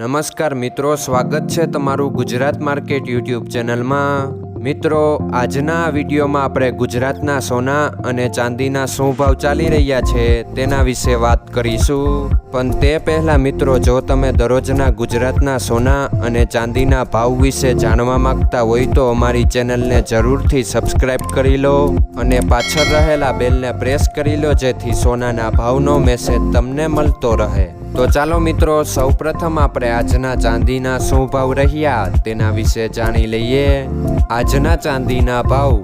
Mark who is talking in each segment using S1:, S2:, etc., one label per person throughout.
S1: નમસ્કાર મિત્રો, સ્વાગત છે તમારું ગુજરાત માર્કેટ યુટ્યુબ ચેનલમાં। મિત્રો, આજના વિડીયોમાં આપણે ગુજરાતના સોના અને ચાંદીના શું ભાવ ચાલી રહ્યા છે તેના વિશે વાત કરીશું। પણ તે પહેલાં મિત્રો, જો તમે દરરોજના ગુજરાતના સોના અને ચાંદીના ભાવ વિશે જાણવા માંગતા હોય તો અમારી ચેનલને જરૂરથી સબસ્ક્રાઈબ કરી લો અને પાછળ રહેલા બેલને પ્રેસ કરી લો, જેથી સોનાના ભાવનો મેસેજ તમને મળતો રહે। તો ચાલો મિત્રો, સૌપ્રથમ આપણે આજના ચાંદીના શું ભાવ રહ્યા તેના વિશે જાણી લઈએ। આજના ચાંદીના ભાવ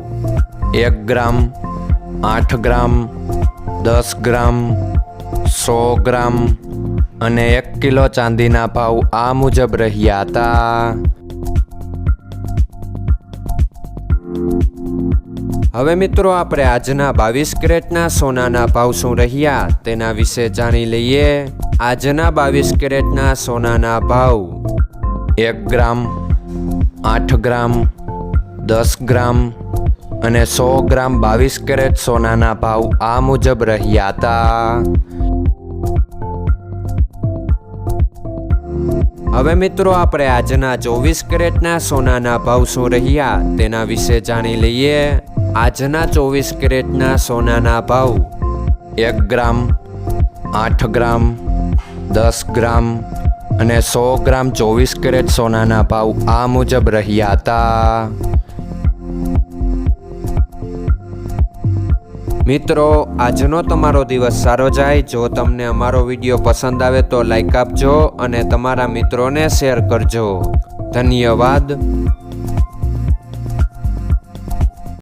S1: 1 ગ્રામ, 8 ગ્રામ, 10 ગ્રામ, 100 ગ્રામ અને 1 કિલો ચાંદીના ભાવ આ મુજબ રહ્યા હતા। હવે મિત્રો, આપણે આજના 22 કેરેટના સોનાના ભાવ શું રહ્યા તેના વિશે જાણી લઈએ। આજના 22 કેરેટના સોનાના ભાવ 1 ગ્રામ, 8 ગ્રામ, 10 ગ્રામ અને 100 ગ્રામ 22 કેરેટ સોનાના ભાવ આ મુજબ રહ્યા હતા। હવે મિત્રો, આપણે આજના 24 કેરેટના સોનાના ભાવ શું રહ્યા તેના વિશે જાણી લઈએ। આજના 24 કેરેટના સોનાના ભાવ 1 ગ્રામ, 8 ગ્રામ, 10 ગ્રામ અને 100 ગ્રામ 24 કેરેટ સોનાના ભાવ આ મુજબ રહ્યા હતા। મિત્રો, આજનો તમારો દિવસ સારો જાય। જો તમને અમારો વિડીયો પસંદ આવે તો લાઈક આપજો અને તમારા મિત્રોને શેર કરજો। ધન્યવાદ।